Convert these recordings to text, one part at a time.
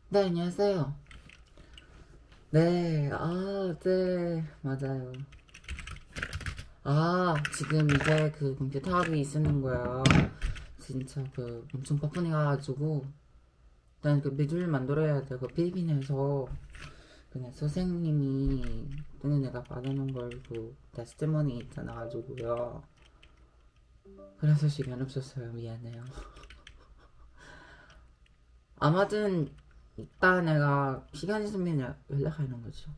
네, 안녕하세요. 네, 네, 맞아요. 지금 이제 그 컴퓨터 학위 쓰는 거야. 진짜 그 엄청 바쁘네가지고 일단 그 미드를 만들어야 돼. 그 필리핀에서 그냥 선생님이 그냥 내가 받아놓은 걸 그 테스트머니 있잖아 가지고요. 그래서 시간 없었어요. 미안해요. 아무튼 이따 내가 시간 있으면 연락하는 거죠.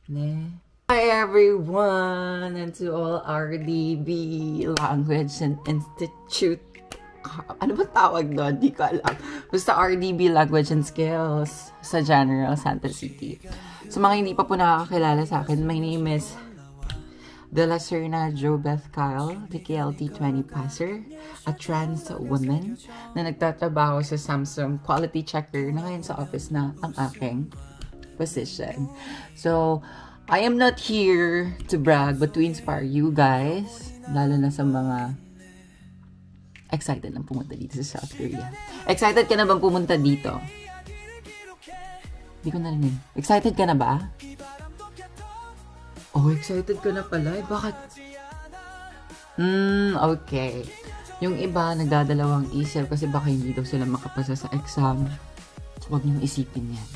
네. Hi everyone and to all RDB Language and Institute. Ano ba tawag doon? Di ko alam. Basta RDB Language and Skills sa General Santa City. Sa mga hindi pa po nakakakilala sa akin, my name is De La Serna Jo Beth Kyle, the KLT20 passer, a trans woman na nagtatrabaho sa Samsung Quality Checker na ngayon sa office na ang aking position. So, I am not here to brag but to inspire you guys, lalo na sa mga excited na pumunta dito sa South Korea. Excited ka na bang pumunta dito? Hindi ko narinig. Excited ka na ba? Oh, excited ka na pala. Bakit? Okay. Yung iba, nagdadalawang isip kasi baka hindi daw sila makapasa sa exam. Huwag niyong isipin yan.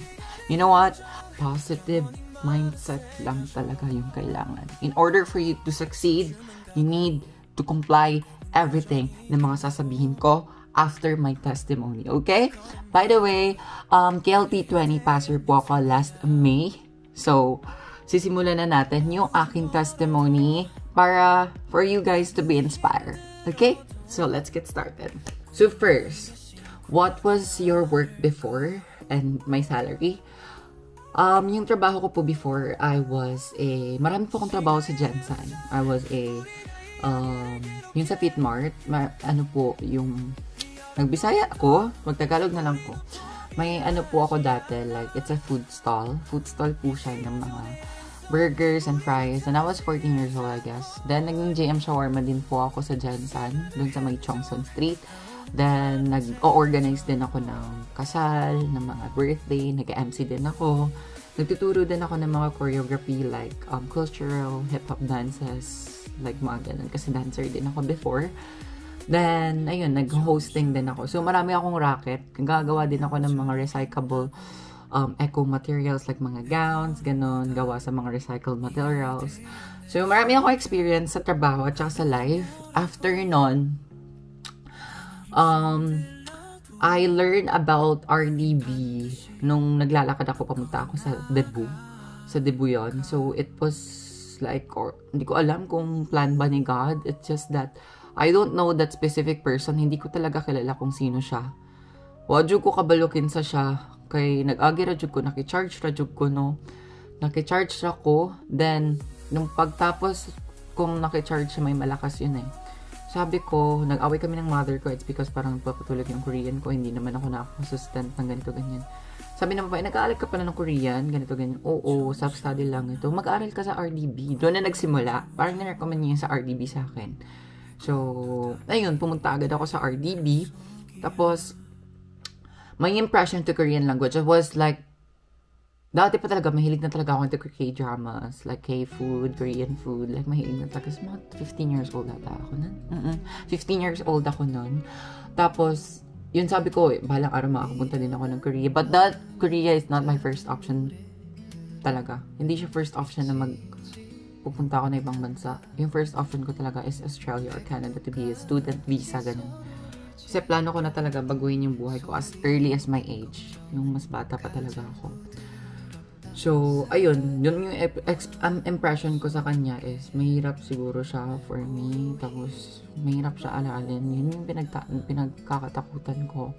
You know what? Positive mindset lang talaga yung kailangan. In order for you to succeed, you need to comply everything na mga sasabihin ko after my testimony, okay? By the way, KLT20 passer po ako last May. So, sisimulan na natin yung aking testimony para for you guys to be inspired. Okay? So, let's get started. So, first, what was your work before and my salary? Yung trabaho ko po before, marami po akong trabaho sa Jensen. I was yung sa Fitmart, nagbisaya ako, magtagalog na lang po. May po ako dati, like, it's a food stall. Food stall po siya ng mga burgers and fries. And I was 14 years old, I guess. Then, naging JM Shawarma din po ako sa Jensen, dun sa may Chongson Street. Then, nag-organize din ako ng kasal, ng mga birthday, nag-MC din ako. Nagtuturo din ako ng mga choreography like cultural, hip-hop dances, like mga ganun. Kasi dancer din ako before. Then, ayun, nag-hosting din ako. So, marami akong racket. Gagawa din ako ng mga recyclable eco materials like mga gowns, ganun, gawa sa mga recycled materials. So, marami akong experience sa trabaho at saka sa life. After nun, I learned about RDB nung naglalakad ako, pamunta ako sa Cebu. Sa Cebu yon. So, it was like, hindi ko alam kung plan ba ni God. It's just that, I don't know that specific person. Hindi ko talaga kilala kung sino siya. Wadyo ko kabalukin sa siya. Kay nag-agi radyo ko, nakicharge radyo ko, no? Nakicharge ako. Then, nung pagtapos kung nakicharge siya, may malakas yun eh. Sabi ko, nag-away kami ng mother ko. It's because parang papatulog yung Korean ko. Hindi naman ako nakasustent ng ganito, ganyan. Sabi ng babae, nag-aaral ka pala ng Korean, ganito, ganyan. Oo, self-study lang ito. Mag-aaral ka sa RDB. Doon na nagsimula. Parang nirecommend niya sa RDB sa akin. So, ayun, pumunta agad ako sa RDB. Tapos, my impression to Korean language was like, dati pa talaga, mahilig na talaga ako into K-dramas, like K-food, Korean food, like mahilig na talaga. Mga 15 years old ata ako nun. 15 years old ako nun. Tapos, yun sabi ko, balang araw makapunta din ako ng Korea. But that Korea is not my first option talaga. Hindi siya first option na pupunta ako na ibang bansa. Yung first option ko talaga is Australia or Canada to be a student visa, ganun. Kasi plano ko na talaga baguhin yung buhay ko as early as my age. Yung mas bata pa talaga ako. So, ayun, yun yung impression ko sa kanya is mahirap siguro siya for me. Tapos, mahirap siya alaalin. Yun yung pinagkakatakutan ko.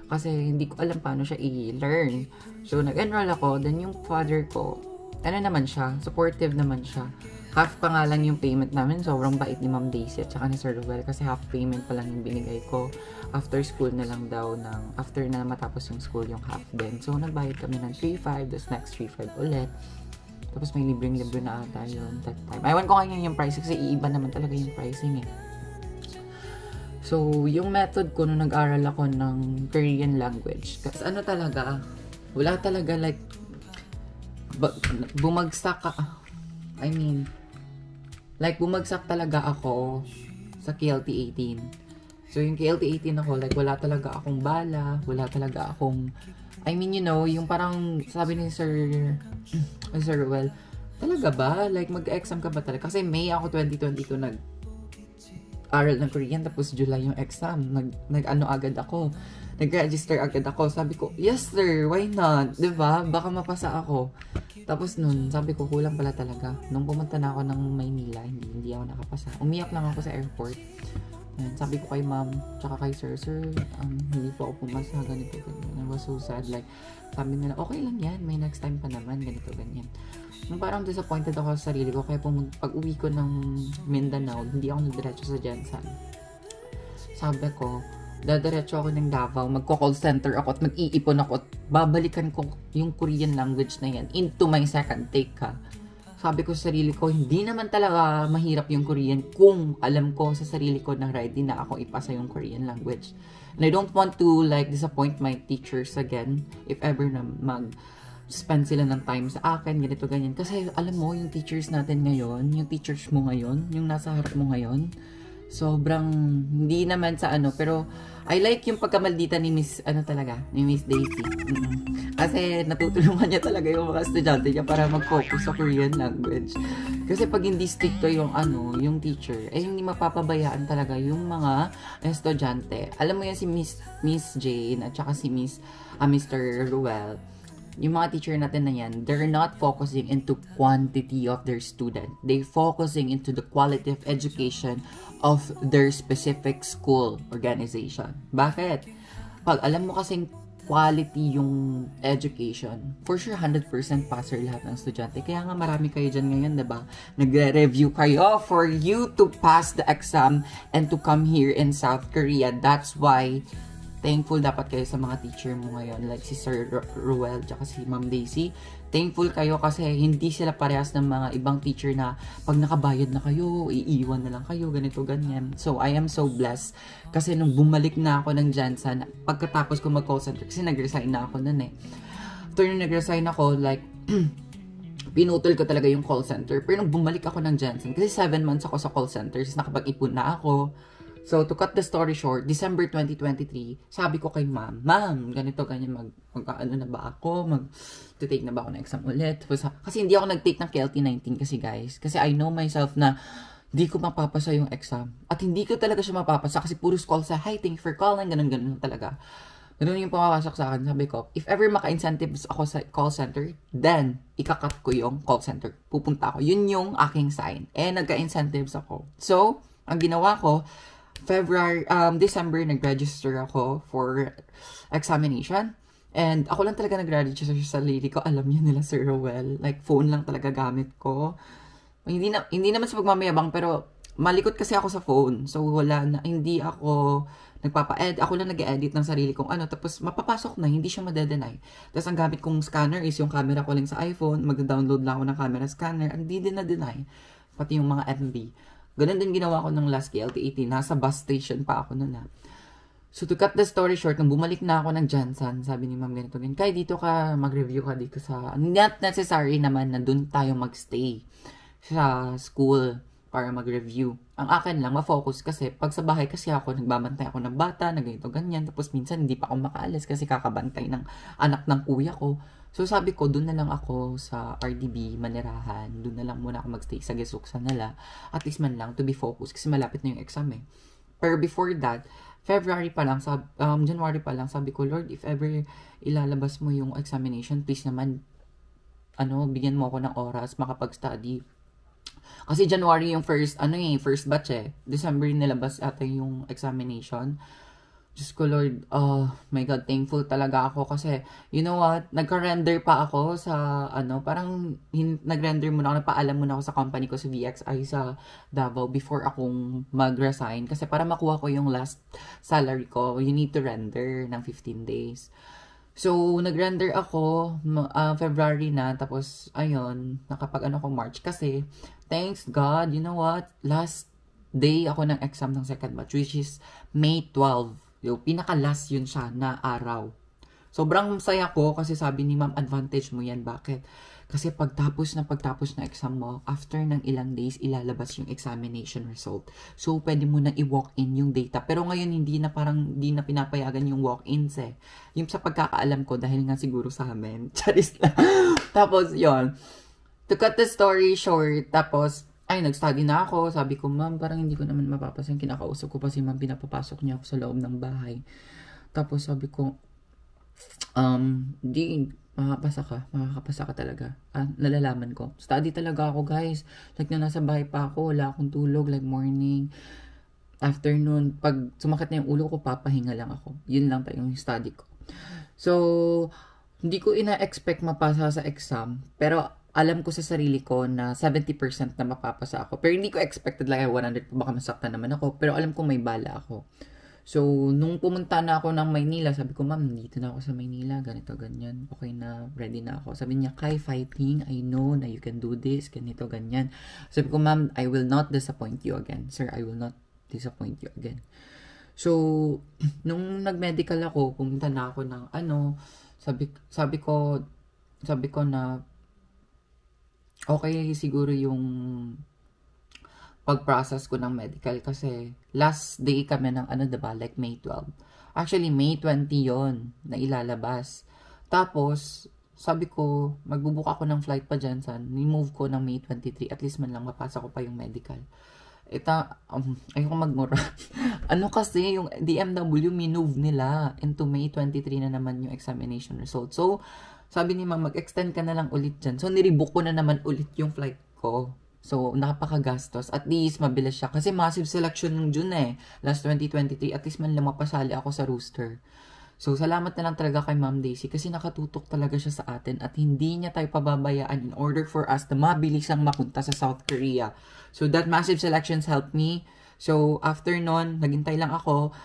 Kasi hindi ko alam paano siya i-learn. So, nag-enroll ako. Then, yung father ko, naman siya, supportive naman siya. Half pa nga lang yung payment namin. Sobrang bait ni Ma'am Daisy at saka ni Sir Ruel kasi half payment pa lang yung binigay ko. After school na lang daw after na matapos yung school yung half din. So, nagbayad kami ng 3,500, tapos next 3,500 ulit. Tapos may libreng-libre na ata yun that time. Ewan ko kanya yung price kasi iiba naman talaga yung pricing eh. So, yung method ko nung nag-aral ako ng Korean language. Kasi ano talaga, Wala talaga, like, bumagsak ka, I mean, like, bumagsak talaga ako sa KLT 18. So, yung KLT 18 ako, like, wala talaga akong bala, wala talaga akong, I mean, you know, yung parang, sabi ni Sir Ruel, talaga ba? Like, mag-exam ka ba talaga? Kasi May ako 2022 nag-aral ng Korean, tapos July yung exam. Nag-ano agad ako. Nag-register agad ako. Sabi ko, yes sir, why not? Diba? Baka mapasa ako. Tapos nun, sabi ko, kulang pala talaga. Nung pumunta na ako ng Maynila, hindi ako nakapasa. Umiyak lang ako sa airport. Ayan, sabi ko kay ma'am, tsaka kay sir, hindi po ako pumasa, ganito, ganyan. I was so sad. Like, sabi nila, okay lang yan, may next time pa naman, ganito, ganyan. Nung parang disappointed ako sa sarili ko, kaya pag uwi ko ng Mindanao, hindi ako nagdiretso sa Jensen. Sabi ko, dadiretso ako ng Davao, magko-call center ako at mag-iipon ako at babalikan ko yung Korean language na yan into my second take ka. Sabi ko sa sarili ko, hindi naman talaga mahirap yung Korean kung alam ko sa sarili ko na ready na ako ipasa yung Korean language. And I don't want to like disappoint my teachers again if ever na spend sila ng time sa akin, ganito, ganyan. Kasi alam mo, yung teachers natin ngayon, yung teachers mo ngayon, yung nasa harap mo ngayon, sobrang, hindi naman sa ano, pero I like yung pagkamaldita ni Miss, ni Miss Daisy. Kasi natutulungan niya talaga yung mga estudyante niya para mag-focus sa Korean language. Kasi pag hindi stricto yung yung teacher, hindi mapapabayaan talaga yung mga estudyante. Alam mo yan si Miss Jane at saka si Mr. Ruel. Yung mga teacher natin na yan, they're not focusing into quantity of their student. They're focusing into the quality of education of their specific school organization. Bakit? Pag alam mo kasing quality yung education, for sure 100% passer lahat ng estudyante. Kaya nga marami kayo dyan ngayon, diba? Nagre-review kayo for you to pass the exam and to come here in South Korea. That's why thankful dapat kayo sa mga teacher mo ngayon, like si Sir Ruel at si Ma'am Daisy. Thankful kayo kasi hindi sila parehas ng mga ibang teacher na pag nakabayad na kayo, iiwan na lang kayo, ganito, ganyan. So, I am so blessed kasi nung bumalik na ako ng Jansan, pagkatapos ko mag-call center, kasi nag-resign na ako nun eh. After nung nag-resign ako, like, pinutol ko talaga yung call center. Pero nung bumalik ako ng Jansan, kasi 7 months ako sa call center, nakapag-ipon na ako. So, to cut the story short, December 2023, sabi ko kay ma'am, ganito, ganyan, mag-ano na ba ako? Mag-take na ba ako ng exam ulit? Kasi hindi ako nag-take ng KLT 19 kasi guys. Kasi I know myself na hindi ko mapapasa yung exam. At hindi ko talaga siya mapapasa kasi puro call sa, hi, thank you for calling, ganun talaga. Ganun yung pumapasok sa akin. Sabi ko, if ever maka-incentives ako sa call center, then, ikakat ko yung call center. Pupunta ako. Yun yung aking sign. Nagka-incentives ako. So, ang ginawa ko, December, nag-register ako for examination. And ako lang talaga nag-register sa sarili ko. Alam niyo nila, Sir Rowell. Like, phone lang talaga gamit ko. Hindi naman sa pagmamayabang, pero malikot kasi ako sa phone. So, hindi ako nagpapa-edit. Ako lang nag-edit ng sarili kong tapos mapapasok na, hindi siya madedenay. Tapos ang gamit kong scanner is yung camera ko lang sa iPhone. Mag-download lang ako ng camera scanner. Hindi din na-deny. Pati yung mga MB. Ganun din ginawa ko ng last KLT 18. Nasa bus station pa ako nun . So, to cut the story short, nung bumalik na ako ng Jansan, sabi ni ma'am ganito, kaya dito ka, mag-review ka dito sa, not necessary naman na dun tayo magstay sa school para mag-review. Ang akin lang, ma-focus kasi, pag sa bahay kasi ako, nagbabantay ako ng bata, na ganito, ganyan, tapos minsan hindi pa ako makaalis kasi kakabantay ng anak ng kuya ko. So, sabi ko, doon na lang ako sa RDB, Manirahan. Doon na lang muna ako magstay sa Gesuksa nila. At least man lang, to be focused. Kasi malapit na yung exam eh. Pero before that, January pa lang, sabi ko, Lord, if ever ilalabas mo yung examination, please naman, bigyan mo ako ng oras, makapag-study. Kasi January yung first batch eh. December nilabas ata yung examination. Diyos ko, Lord, oh my God, thankful talaga ako kasi, you know what, nagka-render pa ako sa, parang nag-render muna ako, nagpaalam muna ako sa company ko sa VXI sa Davao before akong mag-resign. Kasi para makuha ko yung last salary ko, you need to render ng 15 days. So, nag-render ako, February na, tapos, ayun, ko March. Kasi, thanks God, you know what, last day ako ng exam ng second batch, which is May 12. Yung pinaka-last yun siya na araw. Sobrang saya ko kasi sabi ni ma'am, advantage mo yan. Bakit? Kasi pagtapos na exam mo, after ng ilang days, ilalabas yung examination result. So, pwede mo na i-walk-in yung data. Pero ngayon, hindi na pinapayagan yung walk-ins eh. Yung sa pagkakaalam ko, dahil nga siguro sa amin. Charis lang. Tapos, yon. To cut the story short, tapos, nag-study na ako. Sabi ko, ma'am, parang hindi ko naman mapapasa. Kinakausap ko pa si ma'am, pinapapasok niya ako sa loob ng bahay. Tapos, sabi ko, makakapasa ka talaga. Nalalaman ko. Study talaga ako, guys. Like, na nasa bahay pa ako, wala akong tulog, like morning, afternoon. Pag sumakit na yung ulo ko, papahinga lang ako. Yun lang pa yung study ko. So, hindi ko ina-expect mapasa sa exam, pero alam ko sa sarili ko na 70% na mapapasa ako. Pero hindi ko expected like 100, baka masaktan naman ako. Pero alam ko may bala ako. So, nung pumunta na ako ng Maynila, sabi ko, ma'am, dito na ako sa Maynila, ganito, ganyan. Okay na, ready na ako. Sabi niya, Kai, fighting, I know na you can do this, ganito, ganyan. Sabi ko, ma'am, I will not disappoint you again. Sir, I will not disappoint you again. So, nung nag-medical ako, pumunta na ako ng sabi ko na, okay siguro yung pag-process ko ng medical kasi last day kami ng diba, like May 12. Actually, May 20 yon na ilalabas. Tapos, sabi ko, magbubuka ako ng flight pa dyan sa ni-move ko ng May 23. At least man lang mapasa ko pa yung medical. Ayoko magmura. Kasi yung DMW, minove nila into May 23 na naman yung examination result. So, sabi ni ma'am, mag-extend ka na lang ulit dyan. So, niribook ko na naman ulit yung flight ko. So, napakagastos. At least, mabilis siya. Kasi massive selection ng June last 2023. At least man lang mapasali ako sa rooster. So, salamat na lang talaga kay Ma'am Daisy kasi nakatutok talaga siya sa atin at hindi niya tayo pababayaan in order for us na mabilisang mapunta sa South Korea. So, that massive selections helped me. So, after nun, naghintay lang ako.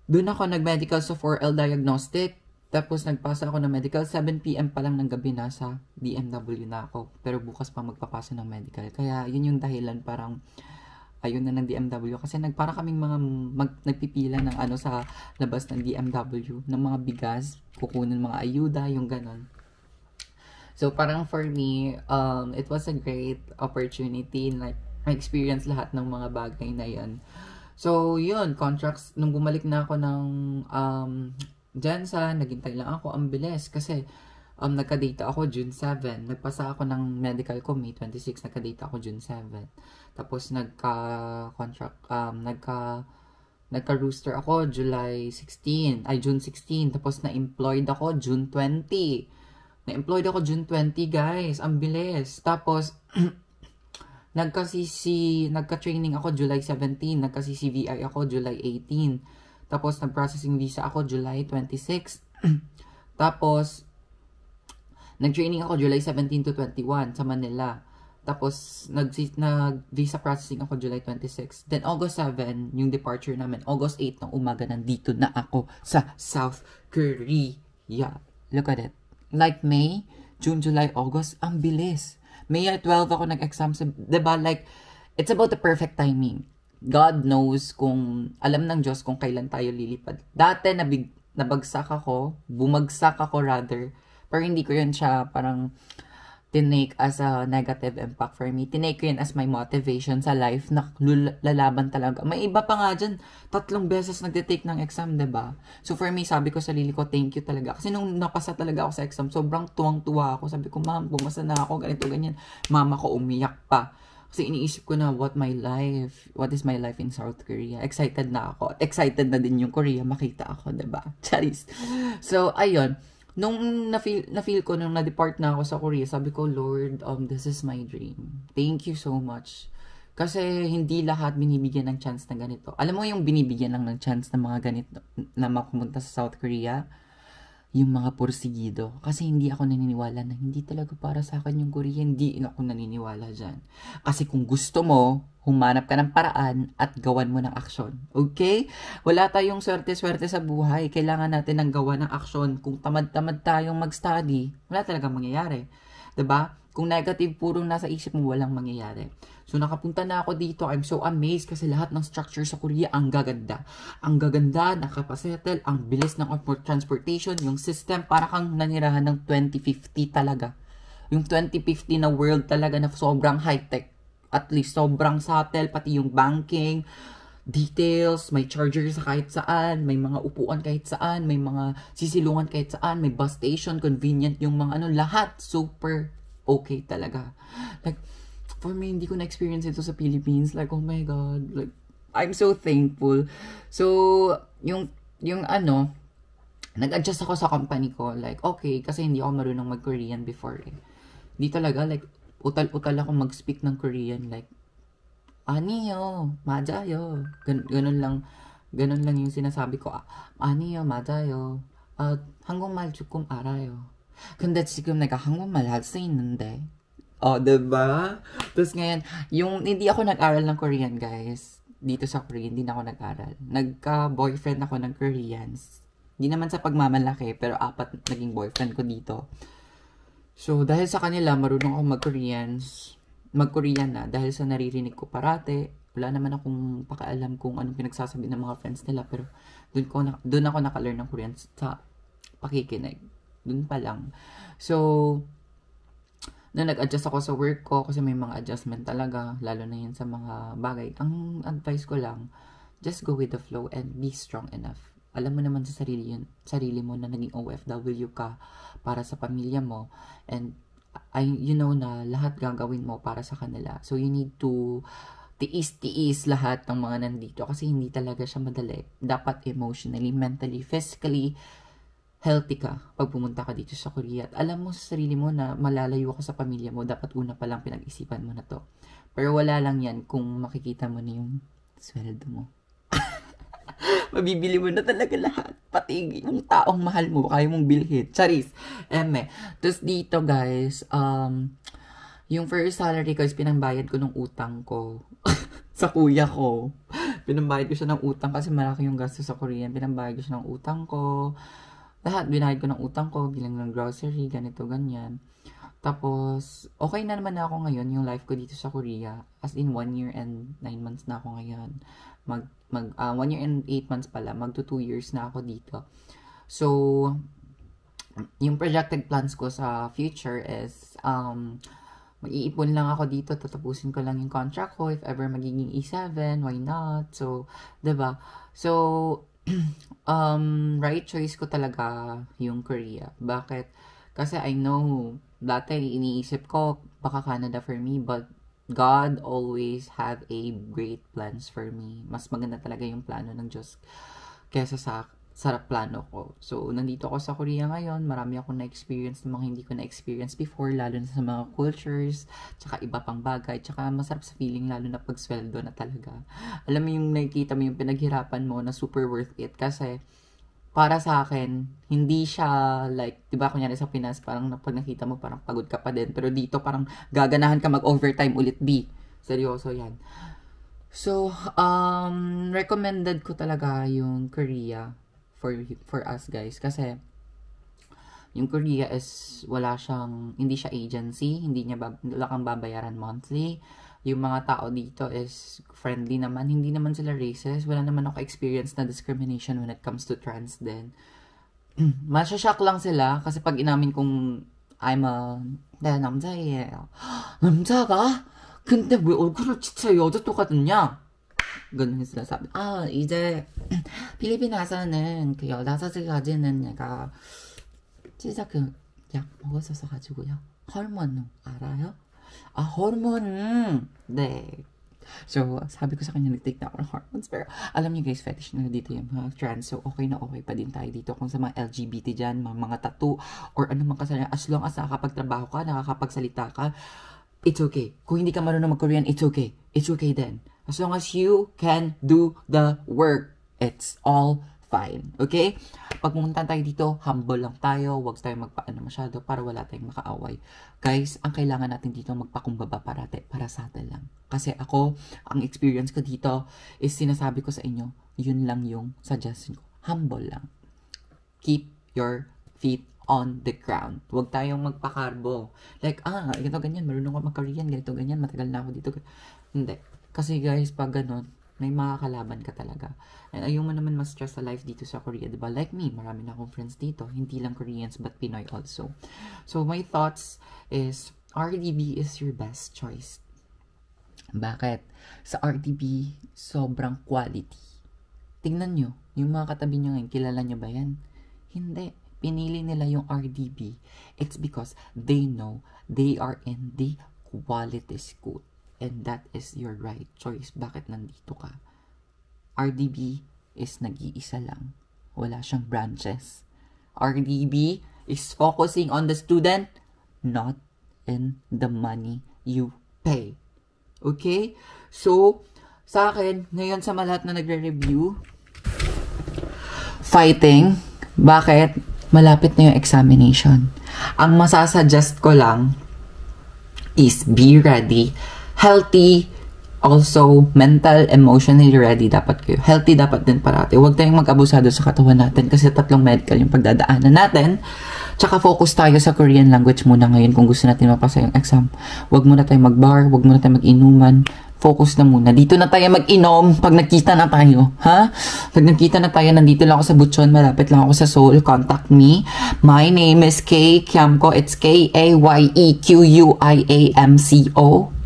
Doon ako nag-medical sa 4L diagnostic. Tapos, nagpasa ako ng medical. 7 p.m. pa lang ng gabi nasa DMW na ako. Pero bukas pa magpapasa ng medical. Kaya, yun yung dahilan parang ayun na ng DMW. Kasi para kaming mga nagpipila ng sa labas ng DMW. Ng mga bigas. Kukunin mga ayuda. Yung ganon. So, parang for me, it was a great opportunity. Like, ma-experience lahat ng mga bagay na yan. So, yun. Contracts. Nung bumalik na ako ng Jansa, naghintay lang ako, ang bilis kasi nagka-data ako June 7. Nagpasa ako ng medical ko May 26, nagka-data ako June 7. Tapos nagka-contract nagka-rooster ako June 16. Tapos na-employed ako June 20. Na-employed ako June 20, guys. Ang bilis. Tapos nagka-training ako July 17, nagka-CCVI ako July 18. Tapos, nag-processing visa ako July 26. Tapos, nag-training ako July 17 to 21 sa Manila. Tapos, nag-visa processing ako July 26. Then, August 7, yung departure namin. August 8 ng umaga, nandito na ako sa South Korea. Look at it. Like May, June, July, August, ang bilis. May 12 ako nag-exam. Diba? Like, it's about the perfect timing. God knows alam ng Diyos kung kailan tayo lilipad. Dati bumagsak ako rather, pero hindi ko yun siya parang tinake as a negative impact for me. Tinake ko yun as my motivation sa life na lalaban talaga. May iba pa nga dyan, 3 beses nagtitake ng exam, diba? So for me, sabi ko sa sarili ko, thank you talaga. Kasi nung napasa talaga ako sa exam, sobrang tuwang-tuwa ako. Sabi ko, ma'am, bumasa na ako, ganito, ganyan. Mama ko umiyak pa. Kasi iniisip ko na what is my life in South Korea. Excited na ako. Excited na din yung Korea. Makita ako, diba? Charis. So, ayun. Nung na-feel ko, nung na-depart na ako sa Korea, sabi ko, Lord, this is my dream. Thank you so much. Kasi hindi lahat binibigyan ng chance na ganito. Alam mo yung binibigyan lang ng chance ng mga ganito na makapunta sa South Korea? Yung mga porsigido. Kasi hindi ako naniniwala na hindi talaga para sa akin yung Korea. Hindi ako naniniwala dyan. Kasi kung gusto mo, humanap ka ng paraan at gawan mo ng aksyon. Okay? Wala tayong swerte-swerte sa buhay. Kailangan natin ng gawa ng aksyon. Kung tamad-tamad tayong mag-study, wala talagang mangyayari. 'Diba? Kung negative, puro nasa isip mo, walang mangyayari. So, nakapunta na ako dito. I'm so amazed kasi lahat ng structure sa Korea, ang gaganda. Ang gaganda, nakapasettle, ang bilis ng transportation, yung system, para kang nanirahan ng 2050 talaga. Yung 2050 na world talaga na sobrang high-tech. At least, sobrang subtle, pati yung banking, details, may charger sa kahit saan, may mga upuan kahit saan, may mga sisilungan kahit saan, may bus station, convenient yung mga lahat super okay talaga. Like, for me, hindi ko na-experience ito sa Philippines. Like, oh my God. Like, I'm so thankful. So, yung nag-adjust ako sa company ko. Like, okay, kasi hindi ako marunong mag-Korean before eh. Hindi talaga, like, utal-utal ako mag-speak ng Korean. Like, 아니요, 맞아요. ganun lang yung sinasabi ko. 아니요, 맞아요. 한국말 조금 알아요. 근데 지금 내가 한국말 할 수 있는데. diba? Tapos ngayon, yung hindi ako nag-aral ng Korean, guys. Dito sa Korea, hindi na ako nag-aral. Nagka-boyfriend ako ng Koreans. Hindi naman sa pagmamalaki, pero 4 naging boyfriend ko dito. So, dahil sa kanila, marunong ako mag-Korean na. Dahil sa naririnig ko parate, wala naman akong pakialam kung anong pinagsasabi ng mga friends nila. Pero, doon ako naka-learn ng Korean sa pakikinig. Doon pa lang. So, nag-adjust ako sa work ko kasi may mga adjustment talaga, lalo na yun sa mga bagay. Ang advice ko lang, just go with the flow and be strong enough. Alam mo naman sa sarili mo na naging OFW ka para sa pamilya mo, and you know na lahat gagawin mo para sa kanila. So, you need to tiis lahat ng mga nandito kasi hindi talaga siya madali. Dapat emotionally, mentally, physically, healthy ka pag pumunta ka dito sa Korea. At alam mo sa sarili mo na malalayo ka sa pamilya mo, dapat una pa lang pinag-isipan mo na to. Pero wala lang yan kung makikita mo na yung sweldo mo. Mabibili mo na talaga lahat. Pati yung taong mahal mo, kaya mong bilhin. Charis. Tapos dito guys, yung first salary ko is pinambayad ko ng utang ko. Sa kuya ko. Pinambayad ko siya ng utang kasi malaki yung gasto sa Korean. Pinambayad ko siya ng utang ko. Lahat, binayad ko ng utang ko, bilang ng grocery, ganito, ganyan. Tapos, okay na naman ako ngayon, yung life ko dito sa Korea. As in, 1 year and 9 months na ako ngayon. 1 year and 8 months pala, magto 2 years na ako dito. So, yung projected plans ko sa future is, mag-iipon lang ako dito, tatapusin ko lang yung contract ko. If ever magiging E7, why not? So, diba? So, right choice ko talaga yung Korea. Bakit? Kasi I know, dati iniisip ko, baka Canada for me, but God always have a great plans for me. Mas maganda talaga yung plano ng Diyos kesa sa plano ko. So, nandito ako sa Korea ngayon. Marami akong na-experience ng mga hindi ko na-experience before, lalo na sa mga cultures, tsaka iba pang bagay, tsaka masarap sa feeling, lalo na pag sweldo na talaga. Alam mo yung nakikita mo yung pinaghirapan mo na super worth it kasi para sa akin, hindi siya like, di ba kunyari sa Pinas, parang pag nakita mo, parang pagod ka pa din. Pero dito, parang gaganahan ka mag-overtime ulit, B. Seryoso yan. So, recommended ko talaga yung Korea for us guys kasi yung Korea is hindi siya agency, wala kang babayaran monthly. Yung mga tao dito is friendly naman, hindi naman sila racist, wala naman ako experience na discrimination when it comes to trans din. Masya-shock lang sila kasi pag inamin kong I'm a 남자예요. 남자가? 근데 왜 얼굴을 진짜 여자 똑같냐? ganun yung sinasabi. 이제 필리핀 와서는 그 여자들이 가지는 얘가 진짜 그 약 먹었어서 가지고요. 호르몬 알아요? 호르몬. 네. So, sabi ko sa kanya, nag-take na ako ng hormones. Pero, alam niyo guys, fetish na dito yung mga trans. So, okay na okay pa din tayo dito. Kung sa mga LGBT dyan, mga tattoo, or anumang kasalanan, as long as nakakapagtrabaho ka, nakakapagsalita ka, it's okay. Kung hindi ka marunong mag-Korean, it's okay. It's okay then. As long as you can do the work, it's all fine. Okay? Pag pumunta tayo dito, humble lang tayo. Huwag tayong magpaano masyado para wala tayong makaaway. Guys, ang kailangan natin dito magpakumbaba parate para sa atin lang. Kasi ako, ang experience ko dito is sinasabi ko sa inyo, yun lang yung suggestion ko. Humble lang. Keep your feet on the ground. Huwag tayong magpakarbo. Like, ganito ganyan, marunong ako mag-Korean, ganito ganyan, matagal na ako dito. Hindi. Kasi guys, pag ganun, may mga kalaban ka talaga. And ayaw mo naman ma-stress sa life dito sa Korea, diba? Like me, marami na akong friends dito. Hindi lang Koreans, but Pinoy also. So, my thoughts is, RDB is your best choice. Bakit? Sa RDB, sobrang quality. Tingnan nyo, yung mga katabi nyo ngayon, kilala nyo ba yan? Hindi. Pinili nila yung RDB. It's because they know they are in the quality school. And that is your right choice. Bakit nandito ka? RDB is nag-iisa lang. Wala siyang branches. RDB is focusing on the student, not in the money you pay. Okay? So, sa akin, ngayon sa lahat na nagre-review, fighting. Bakit? Malapit na yung examination. Ang masasuggest ko lang is be ready. Healthy, also mental, emotionally ready dapat kayo. Healthy dapat din parati. Huwag tayong mag-abusado sa katawan natin kasi 3 medical yung pagdadaanan natin. Tsaka focus tayo sa Korean language muna ngayon kung gusto natin mapasa yung exam. Huwag muna tayong mag-bar, huwag muna tayong mag-inuman. Focus na muna. Dito na tayo mag-inom pag nagkita na tayo. Ha? Pag nagkita na tayo, nandito lang ako sa Buchon, malapit lang ako sa Seoul. Contact me. My name is Kay Kyamco. It's Kayekuiamco.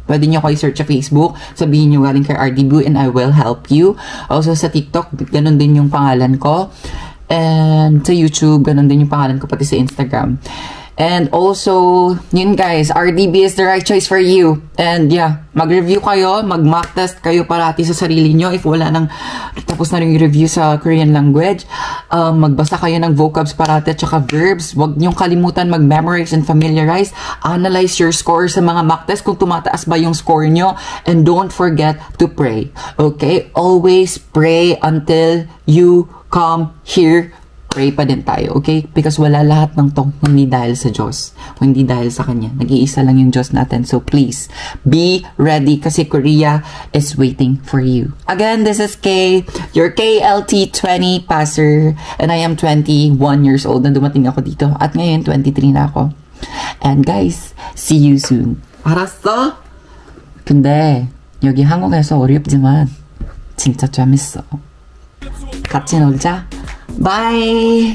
Pwede nyo ako i-search sa Facebook. Sabihin nyo galing kay RDB and I will help you. Also sa TikTok, ganun din yung pangalan ko. And sa YouTube, ganun din yung pangalan ko pati sa Instagram. And also, yun guys, RDB is the right choice for you. And yeah, mag-review kayo, mag-mock test kayo parati sa sarili nyo if wala nang tapos na rin yung review sa Korean language. Magbasa kayo ng vocabs parati at saka verbs. Huwag nyong kalimutan mag-memorize and familiarize. Analyze your score sa mga mock test kung tumataas ba yung score nyo. And don't forget to pray. Okay? Always pray until you come here. Pray pa din tayo, okay? Because wala lahat ng to hindi dahil sa Diyos. Hindi dahil sa Kanya. Nag-iisa lang yung Diyos natin. So please, be ready kasi Korea is waiting for you. Again, this is Kay, your KLT20 passer. And I am 21 years old na dumating ako dito. At ngayon, 23 na ako. And guys, see you soon. 알았어? 근데 여기 한국에서 어렵지만 진짜 재밌어. 같이 놀자. Bye!